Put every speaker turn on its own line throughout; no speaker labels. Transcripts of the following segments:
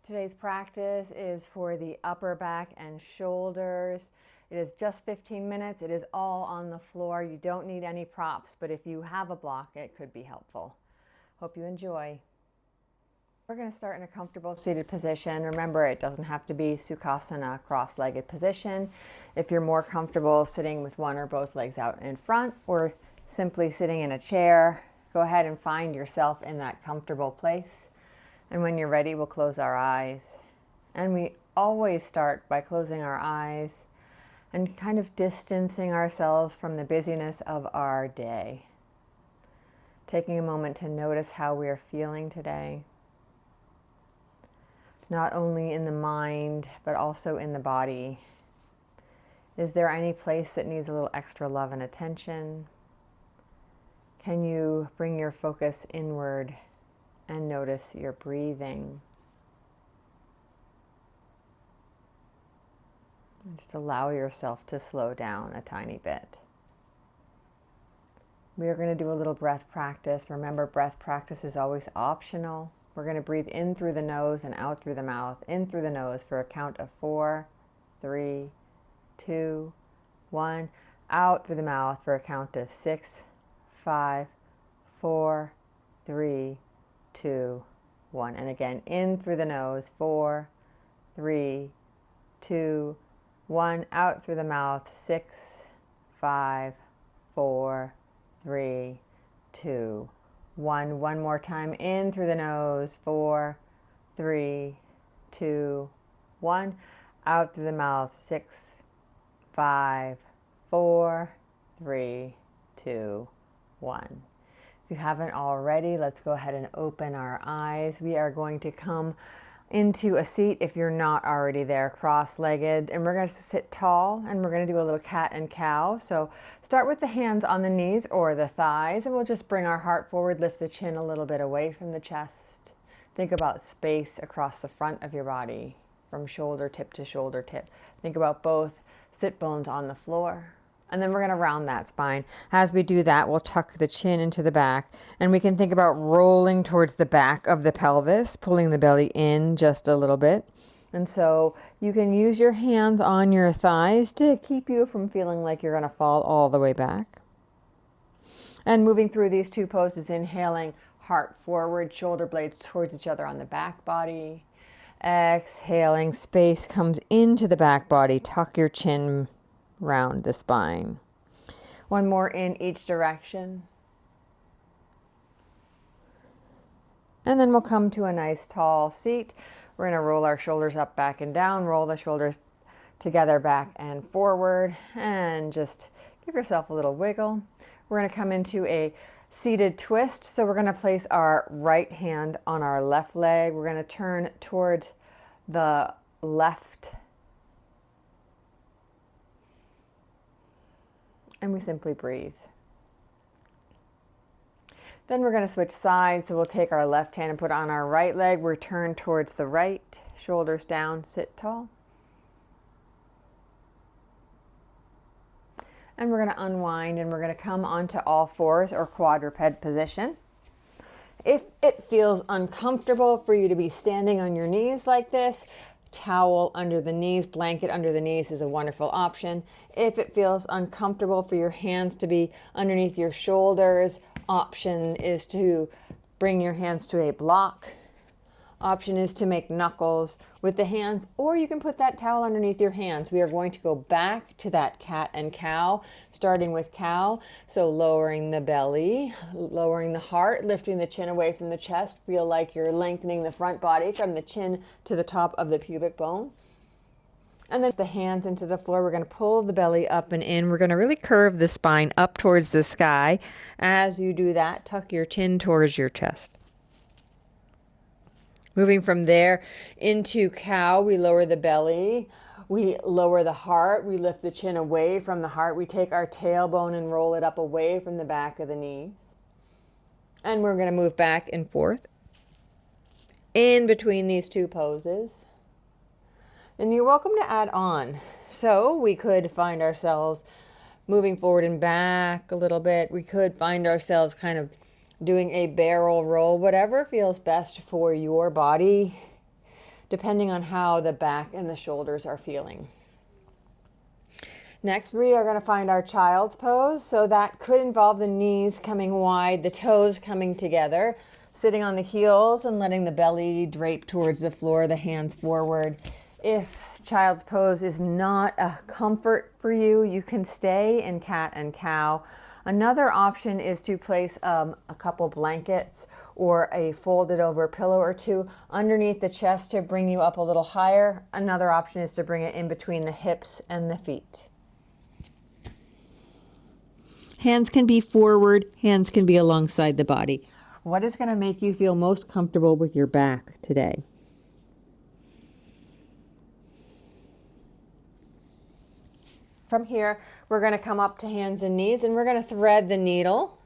Today's practice is for the upper back and shoulders. It is just 15 minutes. It is all on the floor. You don't need any props, but if you have a block, it could be helpful. Hope you enjoy. We're going to start in a comfortable seated position. Remember, it doesn't have to be Sukhasana, cross-legged position. If you're more comfortable sitting with one or both legs out in front or simply sitting in a chair, go ahead and find yourself in that comfortable place. And when you're ready, we'll close our eyes. And we always start by closing our eyes and kind of distancing ourselves from the busyness of our day. Taking a moment to notice how we are feeling today. Not only in the mind, but also in the body. Is there any place that needs a little extra love and attention? Can you bring your focus inward and notice your breathing? And just allow yourself to slow down a tiny bit. We are going to do a little breath practice. Remember, breath practice is always optional. We're going to breathe in through the nose and out through the mouth. In through the nose for a count of 4, 3, 2, 1. Out through the mouth for a count of 6, 5, 4, 3, 2, 1. And again, in through the nose, 4, 3, 2, 1. Out through the mouth, 6, 5, 4, 3, 2, 1. One more time, in through the nose, 4, 3, 2, 1. Out through the mouth, 6, 5, 4, 3, 2, 1. If you haven't already, let's go ahead and open our eyes. We are going to come into a seat, if you're not already there, cross-legged, and we're going to sit tall, and we're going to do a little cat and cow. So start with the hands on the knees or the thighs, and we'll just bring our heart forward, lift the chin a little bit away from the chest. Think about space across the front of your body, from shoulder tip to shoulder tip. Think about both sit bones on the floor. And then we're going to round that spine. As we do that, we'll tuck the chin into the back. And we can think about rolling towards the back of the pelvis, pulling the belly in just a little bit. And so you can use your hands on your thighs to keep you from feeling like you're going to fall all the way back. And moving through these two poses, inhaling, heart forward, shoulder blades towards each other on the back body. Exhaling, space comes into the back body. Tuck your chin round the spine. One more in each direction. And then we'll come to a nice tall seat. We're going to roll our shoulders up, back and down. Roll the shoulders together, back and forward. And just give yourself a little wiggle. We're going to come into a seated twist. So we're going to place our right hand on our left leg. We're going to turn toward the left. And we simply breathe. Then we're going to switch sides. So we'll take our left hand and put it on our right leg. We're turned towards the right, shoulders down, sit tall. And we're going to unwind and we're going to come onto all fours or quadruped position. If it feels uncomfortable for you to be standing on your knees like this, towel under the knees, blanket under the knees is a wonderful option. If it feels uncomfortable for your hands to be underneath your shoulders, option is to bring your hands to a block. Option is to make knuckles with the hands, or you can put that towel underneath your hands. We are going to go back to that cat and cow, starting with cow. So lowering the belly, lowering the heart, lifting the chin away from the chest. Feel like you're lengthening the front body from the chin to the top of the pubic bone. And then the hands into the floor. We're going to pull the belly up and in. We're going to really curve the spine up towards the sky. As you do that, tuck your chin towards your chest. Moving from there into cow, we lower the belly, we lower the heart, we lift the chin away from the heart, we take our tailbone and roll it up away from the back of the knees. And we're going to move back and forth in between these two poses. And you're welcome to add on. So we could find ourselves moving forward and back a little bit. We could find ourselves kind of doing a barrel roll, whatever feels best for your body. depending on how the back and the shoulders are feeling. Next, we are going to find our child's pose. So that could involve the knees coming wide, the toes coming together, sitting on the heels and letting the belly drape towards the floor, the hands forward. If child's pose is not a comfort for you, you can stay in cat and cow. Another option is to place a couple blankets or a folded over pillow or two underneath the chest to bring you up a little higher. Another option is to bring it in between the hips and the feet.
Hands can be forward, hands can be alongside the body.
What is going to make you feel most comfortable with your back today? From here, we're going to come up to hands and knees and we're going to thread the needle.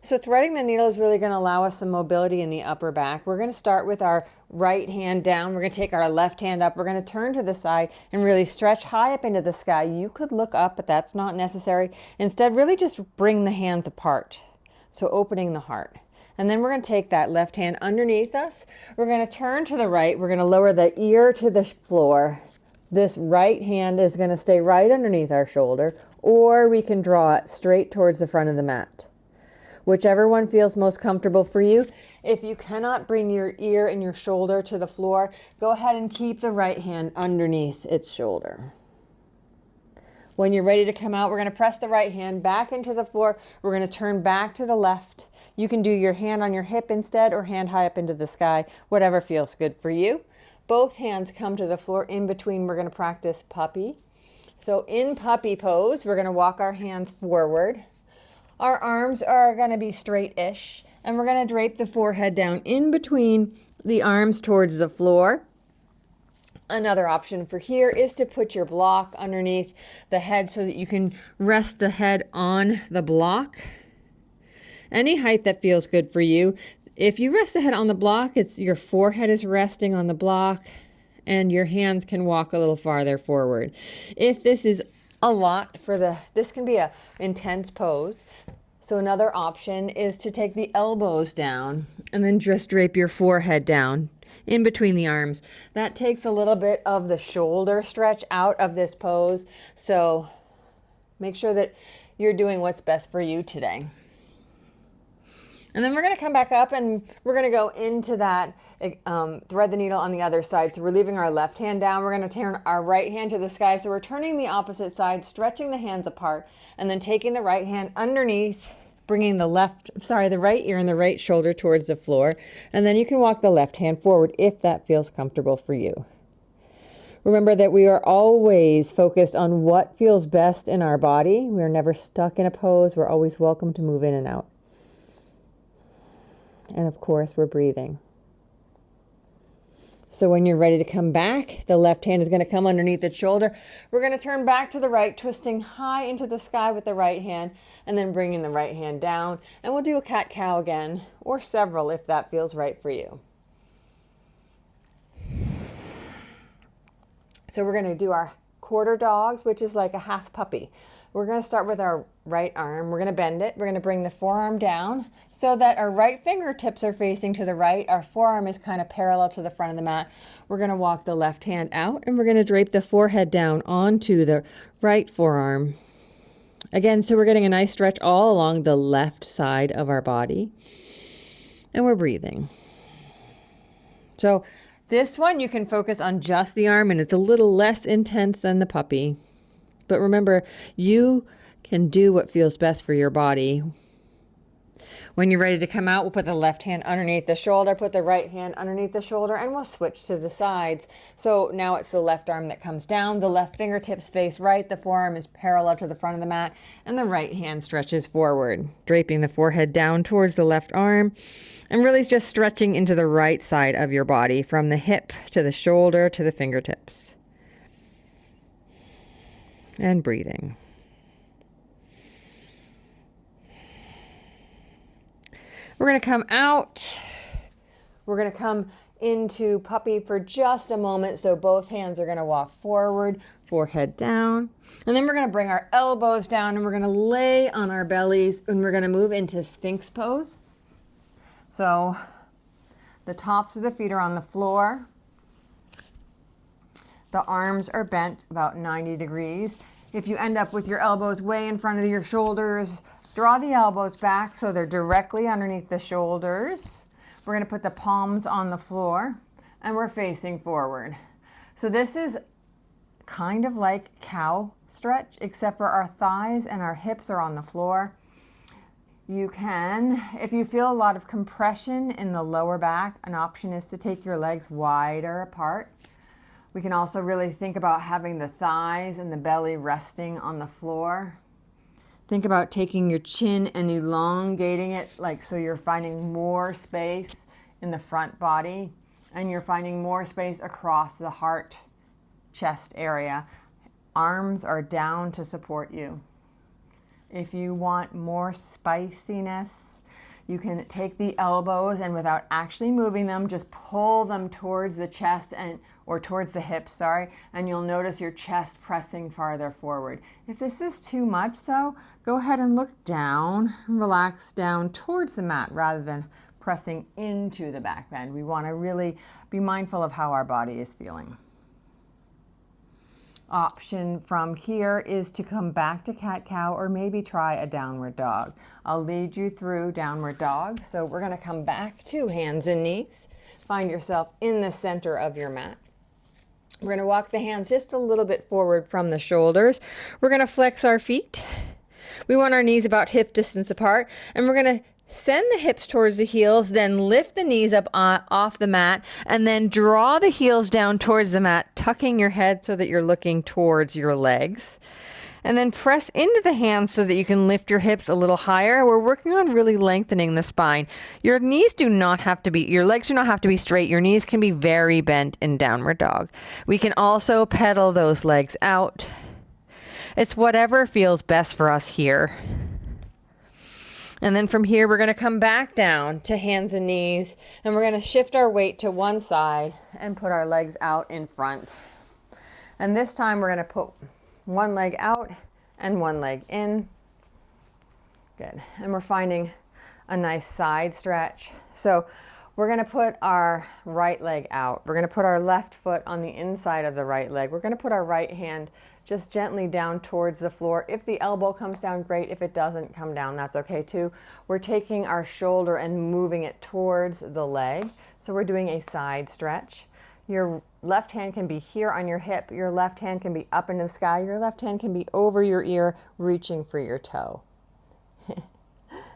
So threading the needle is really going to allow us some mobility in the upper back. We're going to start with our right hand down. We're going to take our left hand up. We're going to turn to the side and really stretch high up into the sky. You could look up, but that's not necessary. Instead, really just bring the hands apart. So opening the heart. And then we're going to take that left hand underneath us. We're going to turn to the right. We're going to lower the ear to the floor. This right hand is going to stay right underneath our shoulder, or we can draw it straight towards the front of the mat. Whichever one feels most comfortable for you. If you cannot bring your ear and your shoulder to the floor, go ahead and keep the right hand underneath its shoulder. When you're ready to come out, we're going to press the right hand back into the floor. We're going to turn back to the left. You can do your hand on your hip instead or hand high up into the sky, whatever feels good for you. Both hands come to the floor. In between, we're going to practice puppy. So in puppy pose, we're going to walk our hands forward. Our arms are going to be straight-ish, and we're going to drape the forehead down in between the arms towards the floor. Another option for here is to put your block underneath the head so that you can rest the head on the block. Any height that feels good for you. If you rest the head on the block, it's your forehead is resting on the block and your hands can walk a little farther forward. If this is a lot this can be a intense pose. So another option is to take the elbows down and then just drape your forehead down in between the arms. That takes a little bit of the shoulder stretch out of this pose. So make sure that you're doing what's best for you today. And then we're going to come back up and we're going to go into that, thread the needle on the other side. So we're leaving our left hand down. We're going to turn our right hand to the sky. So we're turning the opposite side, stretching the hands apart, and then taking the right hand underneath, bringing the right ear and the right shoulder towards the floor. And then you can walk the left hand forward if that feels comfortable for you. Remember that we are always focused on what feels best in our body. We're never stuck in a pose. We're always welcome to move in and out. And of course, we're breathing. So when you're ready to come back, the left hand is going to come underneath its shoulder. We're going to turn back to the right, twisting high into the sky with the right hand, and then bringing the right hand down. And we'll do a cat-cow again, or several if that feels right for you. So we're going to do our quarter dogs, which is like a half puppy. We're going to start with our right arm. We're going to bend it. We're going to bring the forearm down so that our right fingertips are facing to the right. Our forearm is kind of parallel to the front of the mat. We're going to walk the left hand out and we're going to drape the forehead down onto the right forearm. Again, so we're getting a nice stretch all along the left side of our body. And we're breathing. So this one you can focus on just the arm and it's a little less intense than the puppy. But remember, you can do what feels best for your body. When you're ready to come out, we'll put the left hand underneath the shoulder, put the right hand underneath the shoulder, and we'll switch to the sides. So now it's the left arm that comes down, the left fingertips face right, the forearm is parallel to the front of the mat, and the right hand stretches forward, draping the forehead down towards the left arm, and really just stretching into the right side of your body, from the hip to the shoulder to the fingertips. And breathing. We're going to come out. We're going to come into puppy for just a moment. So both hands are going to walk forward, forehead down. And then we're going to bring our elbows down and we're going to lay on our bellies and we're going to move into Sphinx Pose. So the tops of the feet are on the floor. The arms are bent about 90 degrees. If you end up with your elbows way in front of your shoulders, draw the elbows back so they're directly underneath the shoulders. We're going to put the palms on the floor and we're facing forward. So this is kind of like cow stretch, except for our thighs and our hips are on the floor. You can, if you feel a lot of compression in the lower back, an option is to take your legs wider apart. We can also really think about having the thighs and the belly resting on the floor. Think about taking your chin and elongating it, like so you're finding more space in the front body and you're finding more space across the heart, chest area. Arms are down to support you. If you want more spiciness, you can take the elbows and without actually moving them, just pull them towards the chest or towards the hips, and you'll notice your chest pressing farther forward. If this is too much though, go ahead and look down and relax down towards the mat rather than pressing into the back bend. We want to really be mindful of how our body is feeling. Option from here is to come back to cat-cow or maybe try a downward dog. I'll lead you through downward dog. So we're going to come back to hands and knees. Find yourself in the center of your mat. We're going to walk the hands just a little bit forward from the shoulders. We're going to flex our feet. We want our knees about hip distance apart, and we're going to send the hips towards the heels, then lift the knees up off the mat, and then draw the heels down towards the mat, tucking your head so that you're looking towards your legs. And then press into the hands so that you can lift your hips a little higher. We're working on really lengthening the spine. Your legs do not have to be straight. Your knees can be very bent in downward dog. We can also pedal those legs out. It's whatever feels best for us here. And then from here, we're going to come back down to hands and knees, and we're going to shift our weight to one side and put our legs out in front. And this time we're going to put one leg out and one leg in. Good. And we're finding a nice side stretch. So we're going to put our right leg out. We're going to put our left foot on the inside of the right leg. We're going to put our right hand just gently down towards the floor. If the elbow comes down, great. If it doesn't come down, that's okay too. We're taking our shoulder and moving it towards the leg. So we're doing a side stretch. Your left hand can be here on your hip. Your left hand can be up in the sky. Your left hand can be over your ear, reaching for your toe.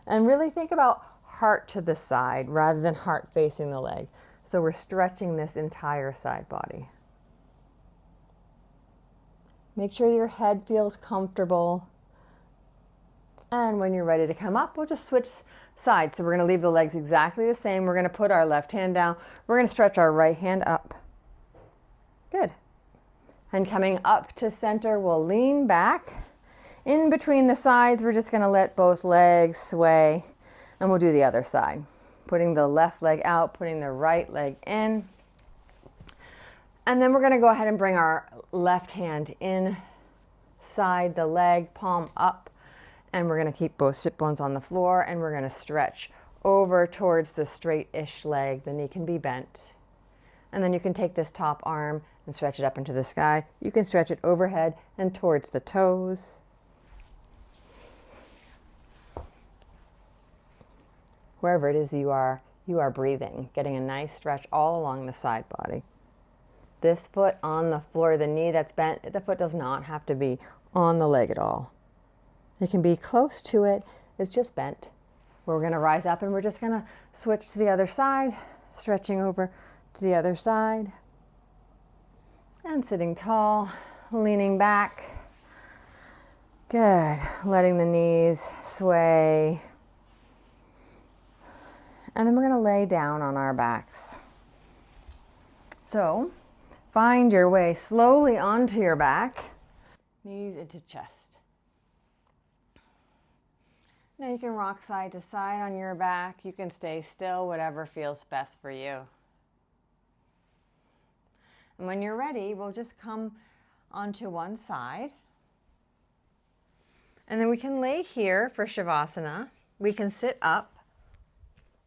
And really think about heart to the side rather than heart facing the leg. So we're stretching this entire side body. Make sure your head feels comfortable. And when you're ready to come up, we'll just switch sides. So we're going to leave the legs exactly the same. We're going to put our left hand down. We're going to stretch our right hand up. Good. And coming up to center, we'll lean back. In between the sides, we're just going to let both legs sway. And we'll do the other side. Putting the left leg out, putting the right leg in. And then we're going to go ahead and bring our left hand inside the leg, palm up. And we're going to keep both sit bones on the floor, and we're going to stretch over towards the straight-ish leg. The knee can be bent. And then you can take this top arm and stretch it up into the sky. You can stretch it overhead and towards the toes. Wherever it is you are breathing, getting a nice stretch all along the side body. This foot on the floor, the knee that's bent, the foot does not have to be on the leg at all. It can be close to it, it's just bent. We're going to rise up and we're just going to switch to the other side, stretching over to the other side. And sitting tall, leaning back. Good. Letting the knees sway. And then we're going to lay down on our backs. So, find your way slowly onto your back, knees into chest. Now you can rock side to side on your back. You can stay still, whatever feels best for you. And when you're ready, we'll just come onto one side. And then we can lay here for Shavasana. We can sit up,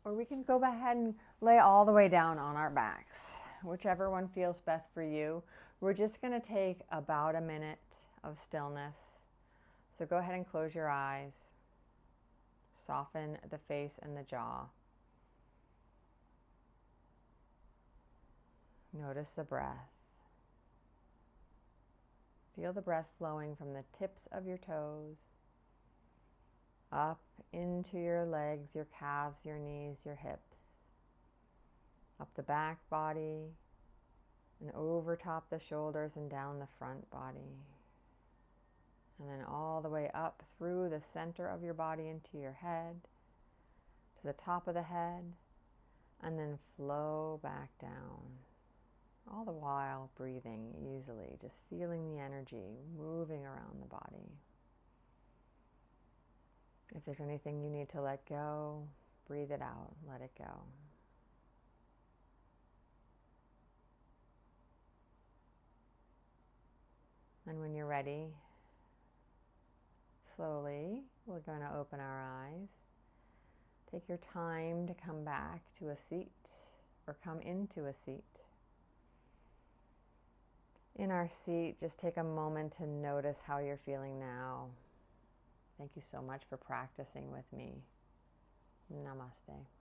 or we can go ahead and lay all the way down on our backs. whichever one feels best for you. We're just going to take about a minute of stillness. So go ahead and close your eyes. Soften the face and the jaw. Notice the breath. Feel the breath flowing from the tips of your toes up into your legs, your calves, your knees, your hips, up the back body, and over top the shoulders and down the front body. And then all the way up through the center of your body into your head, to the top of the head, and then flow back down. All the while breathing easily, just feeling the energy moving around the body. If there's anything you need to let go, breathe it out, let it go. And when you're ready, slowly, we're going to open our eyes. Take your time to come back to a seat or come into a seat. In our seat, just take a moment to notice how you're feeling now. Thank you so much for practicing with me. Namaste.